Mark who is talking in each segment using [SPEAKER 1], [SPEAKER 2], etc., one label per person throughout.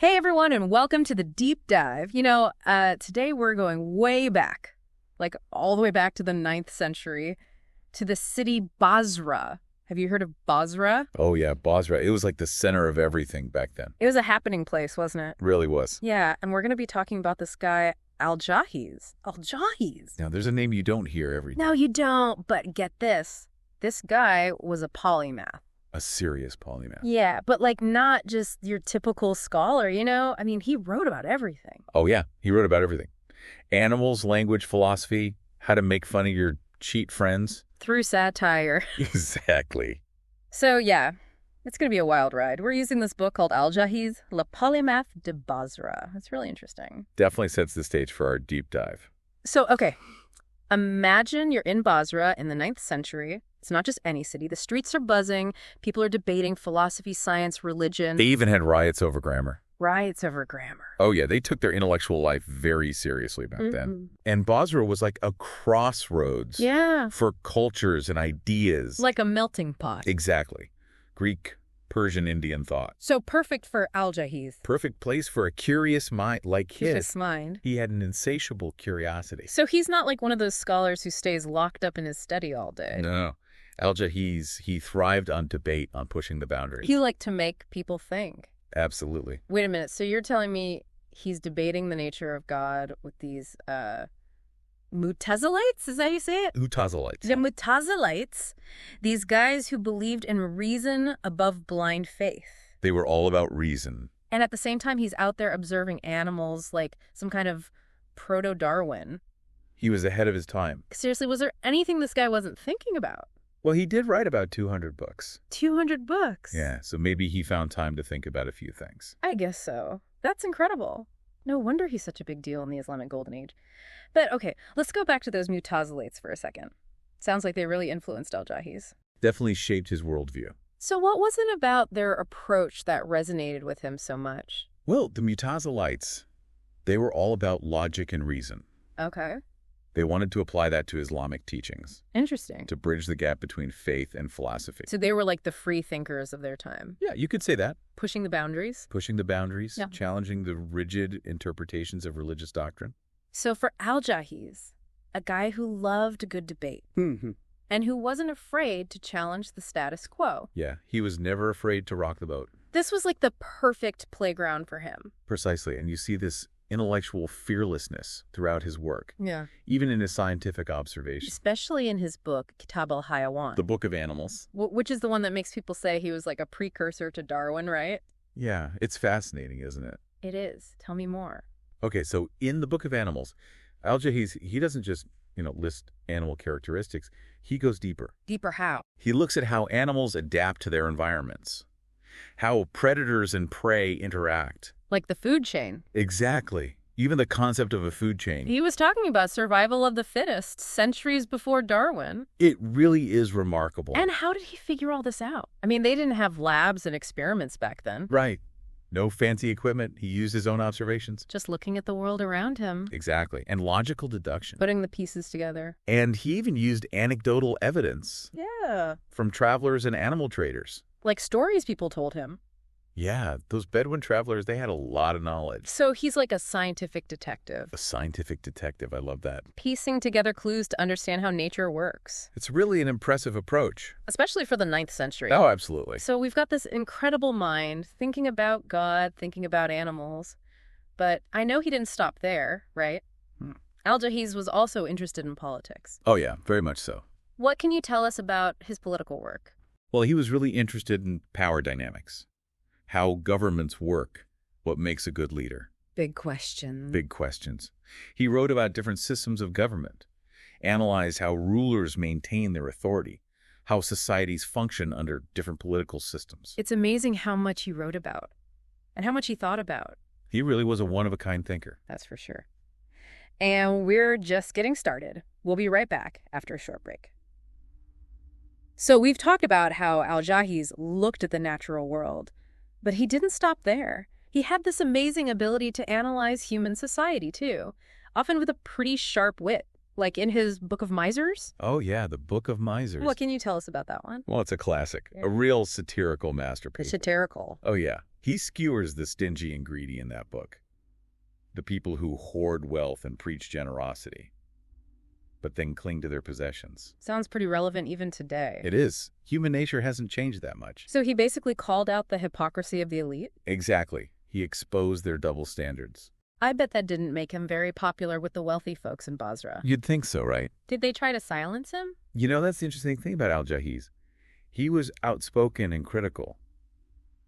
[SPEAKER 1] Hey everyone, and welcome to the deep dive. Today we're going way back, like all the way back to the 9th century, to the city Basra. Have you heard of Basra?
[SPEAKER 2] Oh yeah, Basra. It was like the center of everything back then.
[SPEAKER 1] It was a happening place, wasn't it?
[SPEAKER 2] Really was.
[SPEAKER 1] Yeah, and we're going to be talking about this guy, Al-Jahiz. Al-Jahiz.
[SPEAKER 2] Now, there's a name you don't hear every day.
[SPEAKER 1] No, you don't, but get this. This guy was a polymath.
[SPEAKER 2] A serious polymath.
[SPEAKER 1] Yeah, but like not just your typical scholar, I mean, he wrote about everything.
[SPEAKER 2] Oh yeah, he wrote about everything. Animals, language, philosophy, how to make fun of your cheat friends.
[SPEAKER 1] Through satire.
[SPEAKER 2] Exactly.
[SPEAKER 1] So yeah, it's going to be a wild ride. We're using this book called Al-Jahiz, Le Polymath de Basra. It's really interesting.
[SPEAKER 2] Definitely sets the stage for our deep dive.
[SPEAKER 1] So, okay, imagine you're in Basra in the 9th century. It's not just any city. The streets are buzzing. People are debating philosophy, science, religion.
[SPEAKER 2] They even had riots over grammar.
[SPEAKER 1] Riots over grammar.
[SPEAKER 2] Oh yeah, they took their intellectual life very seriously back then. And Basra was like a crossroads for cultures and ideas.
[SPEAKER 1] Like a melting pot.
[SPEAKER 2] Exactly. Greek, Persian, Indian thought.
[SPEAKER 1] So perfect for Al-Jahiz.
[SPEAKER 2] Perfect place for a curious mind like his.
[SPEAKER 1] Curious mind.
[SPEAKER 2] He had an insatiable curiosity.
[SPEAKER 1] So he's not like one of those scholars who stays locked up in his study all day.
[SPEAKER 2] No. Al-Jahiz, he thrived on debate, on pushing the boundaries.
[SPEAKER 1] He liked to make people think.
[SPEAKER 2] Absolutely.
[SPEAKER 1] Wait a minute. So you're telling me he's debating the nature of God with these Mutazilites? Is that how you say it?
[SPEAKER 2] Mutazilites.
[SPEAKER 1] The Mutazilites, these guys who believed in reason above blind faith.
[SPEAKER 2] They were all about reason.
[SPEAKER 1] And at the same time, he's out there observing animals like some kind of proto-Darwin.
[SPEAKER 2] He was ahead of his time.
[SPEAKER 1] Seriously, was there anything this guy wasn't thinking about?
[SPEAKER 2] Well, he did write about 200 books.
[SPEAKER 1] 200 books?
[SPEAKER 2] Yeah, so maybe he found time to think about a few things.
[SPEAKER 1] I guess so. That's incredible. No wonder he's such a big deal in the Islamic Golden Age. But okay, let's go back to those Mutazilites for a second. Sounds like they really influenced Al-Jahiz.
[SPEAKER 2] Definitely shaped his worldview.
[SPEAKER 1] So what was it about their approach that resonated with him so much?
[SPEAKER 2] Well, the Mutazilites, they were all about logic and reason.
[SPEAKER 1] Okay.
[SPEAKER 2] They wanted to apply that to Islamic teachings.
[SPEAKER 1] Interesting.
[SPEAKER 2] To bridge the gap between faith and philosophy.
[SPEAKER 1] So they were like the free thinkers of their time.
[SPEAKER 2] Yeah, you could say that.
[SPEAKER 1] Pushing the boundaries.
[SPEAKER 2] Pushing the boundaries,
[SPEAKER 1] Yeah.
[SPEAKER 2] Challenging the rigid interpretations of religious doctrine.
[SPEAKER 1] So for Al-Jahiz, a guy who loved a good debate and who wasn't afraid to challenge the status quo.
[SPEAKER 2] Yeah, he was never afraid to rock the boat.
[SPEAKER 1] This was like the perfect playground for him.
[SPEAKER 2] Precisely, and you see this intellectual fearlessness throughout his work.
[SPEAKER 1] Yeah.
[SPEAKER 2] Even in his scientific observations.
[SPEAKER 1] Especially in his book, Kitab al-Hayawan.
[SPEAKER 2] The Book of Animals.
[SPEAKER 1] Which is the one that makes people say he was like a precursor to Darwin, right?
[SPEAKER 2] Yeah, it's fascinating, isn't it?
[SPEAKER 1] It is. Tell me more.
[SPEAKER 2] Okay, so in the Book of Animals, Al-Jahiz, he doesn't just, list animal characteristics. He goes deeper.
[SPEAKER 1] Deeper how?
[SPEAKER 2] He looks at how animals adapt to their environments, how predators and prey interact.
[SPEAKER 1] Like the food chain.
[SPEAKER 2] Exactly. Even the concept of a food chain.
[SPEAKER 1] He was talking about survival of the fittest centuries before Darwin.
[SPEAKER 2] It really is remarkable.
[SPEAKER 1] And how did he figure all this out? I mean, they didn't have labs and experiments back then.
[SPEAKER 2] Right. No fancy equipment. He used his own observations.
[SPEAKER 1] Just looking at the world around him.
[SPEAKER 2] Exactly. And logical deduction.
[SPEAKER 1] Putting the pieces together.
[SPEAKER 2] And he even used anecdotal evidence.
[SPEAKER 1] Yeah.
[SPEAKER 2] From travelers and animal traders.
[SPEAKER 1] Like stories people told him.
[SPEAKER 2] Yeah, those Bedouin travelers, they had a lot of knowledge.
[SPEAKER 1] So he's like a scientific detective.
[SPEAKER 2] A scientific detective, I love that.
[SPEAKER 1] Piecing together clues to understand how nature works.
[SPEAKER 2] It's really an impressive approach.
[SPEAKER 1] Especially for the 9th century.
[SPEAKER 2] Oh, absolutely.
[SPEAKER 1] So we've got this incredible mind, thinking about God, thinking about animals. But I know he didn't stop there, right? Al-Jahiz was also interested in politics.
[SPEAKER 2] Oh yeah, very much so.
[SPEAKER 1] What can you tell us about his political work?
[SPEAKER 2] Well, he was really interested in power dynamics. How governments work, what makes a good leader.
[SPEAKER 1] Big question.
[SPEAKER 2] Big questions. He wrote about different systems of government, analyzed how rulers maintain their authority, how societies function under different political systems.
[SPEAKER 1] It's amazing how much he wrote about and how much he thought about.
[SPEAKER 2] He really was a one-of-a-kind thinker.
[SPEAKER 1] That's for sure. And we're just getting started. We'll be right back after a short break. So we've talked about how Al-Jahiz looked at the natural world. But he didn't stop there. He had this amazing ability to analyze human society, too, often with a pretty sharp wit, like in his Book of Misers.
[SPEAKER 2] Oh, yeah, the Book of Misers.
[SPEAKER 1] What can you tell us about that one?
[SPEAKER 2] Well, it's a classic, a real satirical masterpiece.
[SPEAKER 1] Satirical.
[SPEAKER 2] Oh, yeah. He skewers the stingy and greedy in that book. The people who hoard wealth and preach generosity, but then cling to their possessions.
[SPEAKER 1] Sounds pretty relevant even today.
[SPEAKER 2] It is. Human nature hasn't changed that much.
[SPEAKER 1] So he basically called out the hypocrisy of the elite?
[SPEAKER 2] Exactly. He exposed their double standards.
[SPEAKER 1] I bet that didn't make him very popular with the wealthy folks in Basra.
[SPEAKER 2] You'd think so, right?
[SPEAKER 1] Did they try to silence him?
[SPEAKER 2] You know, that's the interesting thing about Al-Jahiz. He was outspoken and critical,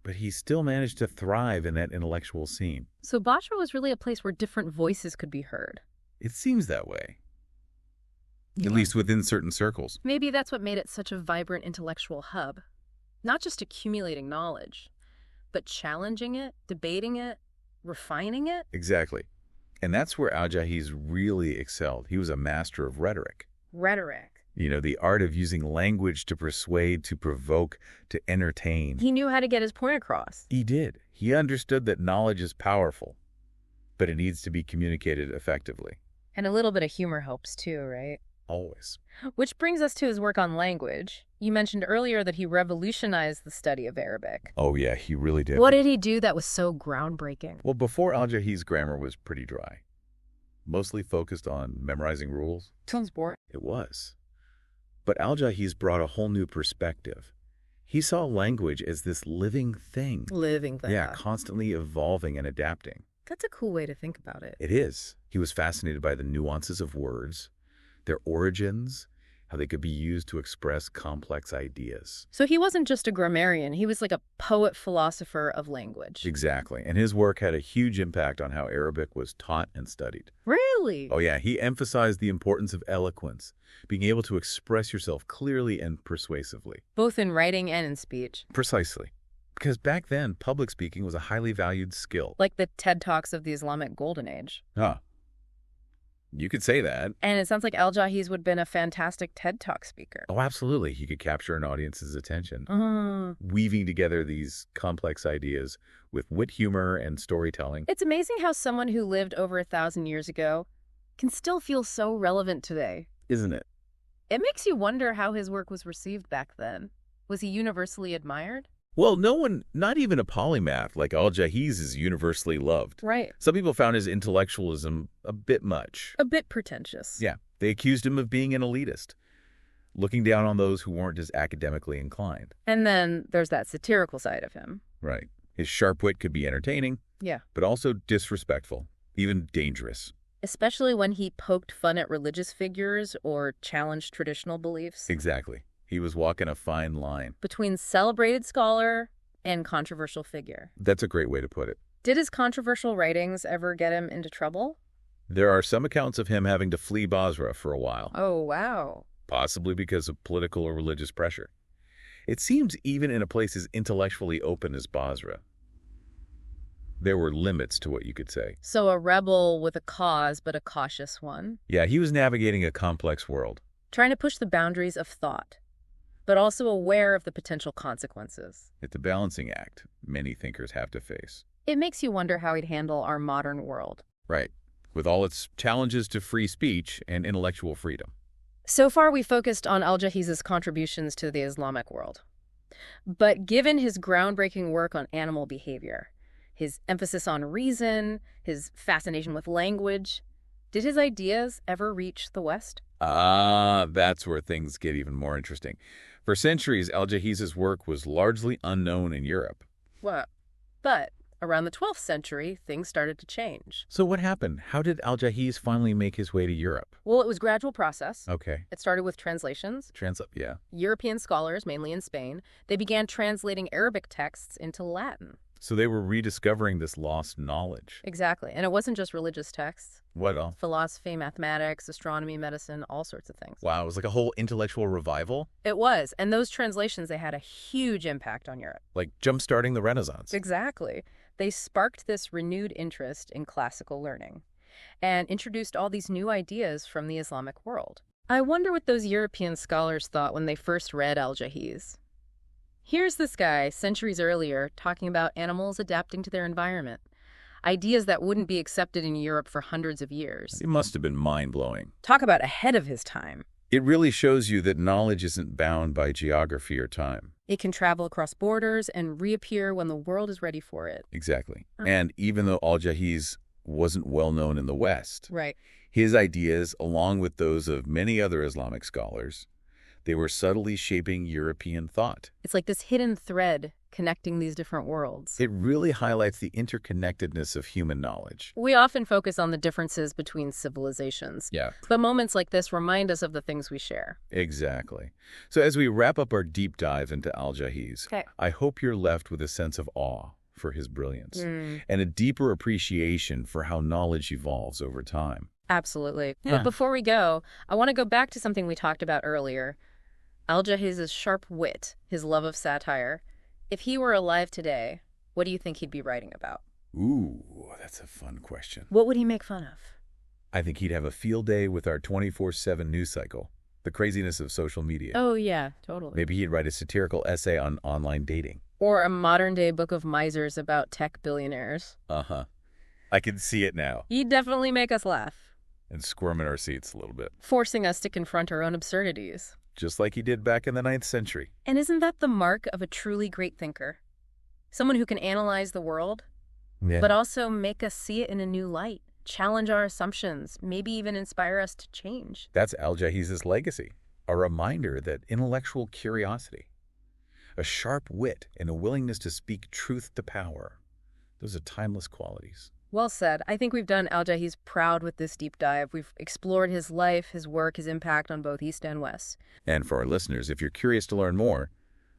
[SPEAKER 2] but he still managed to thrive in that intellectual scene.
[SPEAKER 1] So Basra was really a place where different voices could be heard.
[SPEAKER 2] It seems that way. At least within certain circles.
[SPEAKER 1] Maybe that's what made it such a vibrant intellectual hub. Not just accumulating knowledge, but challenging it, debating it, refining it.
[SPEAKER 2] Exactly. And that's where Al-Jahiz really excelled. He was a master of rhetoric.
[SPEAKER 1] Rhetoric.
[SPEAKER 2] You know, the art of using language to persuade, to provoke, to entertain.
[SPEAKER 1] He knew how to get his point across.
[SPEAKER 2] He did. He understood that knowledge is powerful, but it needs to be communicated effectively.
[SPEAKER 1] And a little bit of humor helps too, right?
[SPEAKER 2] Always.
[SPEAKER 1] Which brings us to his work on language. You mentioned earlier that he revolutionized the study of Arabic.
[SPEAKER 2] Oh, yeah, he really did.
[SPEAKER 1] What did he do that was so groundbreaking?
[SPEAKER 2] Well, before Al-Jahiz, grammar was pretty dry. Mostly focused on memorizing rules.
[SPEAKER 1] Sounds boring.
[SPEAKER 2] It was. But Al-Jahiz brought a whole new perspective. He saw language as this living thing.
[SPEAKER 1] Living thing.
[SPEAKER 2] Yeah, constantly evolving and adapting.
[SPEAKER 1] That's a cool way to think about it.
[SPEAKER 2] It is. He was fascinated by the nuances of words, their origins, how they could be used to express complex ideas.
[SPEAKER 1] So he wasn't just a grammarian. He was like a poet-philosopher of language.
[SPEAKER 2] Exactly. And his work had a huge impact on how Arabic was taught and studied.
[SPEAKER 1] Really?
[SPEAKER 2] Oh, yeah. He emphasized the importance of eloquence, being able to express yourself clearly and persuasively.
[SPEAKER 1] Both in writing and in speech.
[SPEAKER 2] Precisely. Because back then, public speaking was a highly valued skill.
[SPEAKER 1] Like the TED Talks of the Islamic Golden Age.
[SPEAKER 2] Huh. You could say that.
[SPEAKER 1] And it sounds like Al-Jahiz would have been a fantastic TED Talk speaker.
[SPEAKER 2] Oh, absolutely. He could capture an audience's attention, weaving together these complex ideas with wit, humor, and storytelling.
[SPEAKER 1] It's amazing how someone who lived over 1,000 years ago can still feel so relevant today.
[SPEAKER 2] Isn't it?
[SPEAKER 1] It makes you wonder how his work was received back then. Was he universally admired?
[SPEAKER 2] Well, no one, not even a polymath like Al-Jahiz, is universally loved.
[SPEAKER 1] Right.
[SPEAKER 2] Some people found his intellectualism a bit much.
[SPEAKER 1] A bit pretentious.
[SPEAKER 2] Yeah. They accused him of being an elitist, looking down on those who weren't as academically inclined.
[SPEAKER 1] And then there's that satirical side of him.
[SPEAKER 2] Right. His sharp wit could be entertaining,
[SPEAKER 1] Yeah.
[SPEAKER 2] but also disrespectful, even dangerous.
[SPEAKER 1] Especially when he poked fun at religious figures or challenged traditional beliefs.
[SPEAKER 2] Exactly. He was walking a fine line.
[SPEAKER 1] Between celebrated scholar and controversial figure.
[SPEAKER 2] That's a great way to put it.
[SPEAKER 1] Did his controversial writings ever get him into trouble?
[SPEAKER 2] There are some accounts of him having to flee Basra for a while,
[SPEAKER 1] Oh, wow.
[SPEAKER 2] possibly because of political or religious pressure. It seems even in a place as intellectually open as Basra, there were limits to what you could say.
[SPEAKER 1] So a rebel with a cause, but a cautious one.
[SPEAKER 2] Yeah, he was navigating a complex world.
[SPEAKER 1] Trying to push the boundaries of thought, but also aware of the potential consequences.
[SPEAKER 2] It's a balancing act many thinkers have to face.
[SPEAKER 1] It makes you wonder how he'd handle our modern world.
[SPEAKER 2] Right, with all its challenges to free speech and intellectual freedom.
[SPEAKER 1] So far, we focused on Al-Jahiz's contributions to the Islamic world. But given his groundbreaking work on animal behavior, his emphasis on reason, his fascination with language, did his ideas ever reach the West?
[SPEAKER 2] That's where things get even more interesting. For centuries, Al-Jahiz's work was largely unknown in Europe.
[SPEAKER 1] What? But around the 12th century, things started to change.
[SPEAKER 2] So what happened? How did Al-Jahiz finally make his way to Europe?
[SPEAKER 1] Well, it was a gradual process.
[SPEAKER 2] Okay.
[SPEAKER 1] It started with translations.
[SPEAKER 2] Yeah.
[SPEAKER 1] European scholars, mainly in Spain, they began translating Arabic texts into Latin.
[SPEAKER 2] So they were rediscovering this lost knowledge.
[SPEAKER 1] Exactly. And it wasn't just religious texts.
[SPEAKER 2] What else?
[SPEAKER 1] Philosophy, mathematics, astronomy, medicine, all sorts of things.
[SPEAKER 2] Wow, it was like a whole intellectual revival?
[SPEAKER 1] It was. And those translations, they had a huge impact on Europe.
[SPEAKER 2] Like jump-starting the Renaissance.
[SPEAKER 1] Exactly. They sparked this renewed interest in classical learning and introduced all these new ideas from the Islamic world. I wonder what those European scholars thought when they first read Al-Jahiz. Here's this guy, centuries earlier, talking about animals adapting to their environment. Ideas that wouldn't be accepted in Europe for hundreds of years.
[SPEAKER 2] It must have been mind-blowing.
[SPEAKER 1] Talk about ahead of his time.
[SPEAKER 2] It really shows you that knowledge isn't bound by geography or time.
[SPEAKER 1] It can travel across borders and reappear when the world is ready for it.
[SPEAKER 2] Exactly.
[SPEAKER 1] Oh.
[SPEAKER 2] And even though Al-Jahiz wasn't well known in the West,
[SPEAKER 1] Right.
[SPEAKER 2] his ideas, along with those of many other Islamic scholars, they were subtly shaping European thought.
[SPEAKER 1] It's like this hidden thread connecting these different worlds.
[SPEAKER 2] It really highlights the interconnectedness of human knowledge.
[SPEAKER 1] We often focus on the differences between civilizations.
[SPEAKER 2] Yeah,
[SPEAKER 1] But moments like this remind us of the things we share.
[SPEAKER 2] exactly. So as we wrap up our deep dive into Al-Jahiz,
[SPEAKER 1] Okay.
[SPEAKER 2] I hope you're left with a sense of awe for his brilliance
[SPEAKER 1] Mm,
[SPEAKER 2] and a deeper appreciation for how knowledge evolves over time.
[SPEAKER 1] absolutely.
[SPEAKER 2] Yeah.
[SPEAKER 1] But before we go, I want to go back to something we talked about earlier. Al-Jahiz's sharp wit, his love of satire. If he were alive today, what do you think he'd be writing about?
[SPEAKER 2] Ooh, that's a fun question.
[SPEAKER 1] What would he make fun of?
[SPEAKER 2] I think he'd have a field day with our 24/7 news cycle, the craziness of social media.
[SPEAKER 1] Oh, yeah, totally.
[SPEAKER 2] Maybe he'd write a satirical essay on online dating.
[SPEAKER 1] Or a modern-day book of misers about tech billionaires.
[SPEAKER 2] Uh-huh. I can see it now.
[SPEAKER 1] He'd definitely make us laugh,
[SPEAKER 2] And squirm in our seats a little bit.
[SPEAKER 1] forcing us to confront our own absurdities.
[SPEAKER 2] Just like he did back in the 9th century.
[SPEAKER 1] And isn't that the mark of a truly great thinker? Someone who can analyze the world,
[SPEAKER 2] Yeah.
[SPEAKER 1] but also make us see it in a new light, challenge our assumptions, maybe even inspire us to change.
[SPEAKER 2] That's Al-Jahiz's legacy. A reminder that intellectual curiosity, a sharp wit, and a willingness to speak truth to power, those are timeless qualities.
[SPEAKER 1] Well said. I think we've done Al-Jahiz proud with this deep dive. We've explored his life, his work, his impact on both East and West.
[SPEAKER 2] And for our listeners, if you're curious to learn more,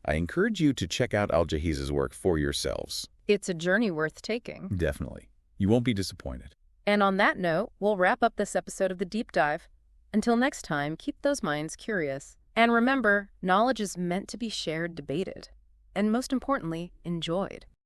[SPEAKER 2] I encourage you to check out Al-Jahiz's work for yourselves.
[SPEAKER 1] It's a journey worth taking.
[SPEAKER 2] Definitely. You won't be disappointed.
[SPEAKER 1] And on that note, we'll wrap up this episode of The Deep Dive. Until next time, keep those minds curious. And remember, knowledge is meant to be shared, debated, and most importantly, enjoyed.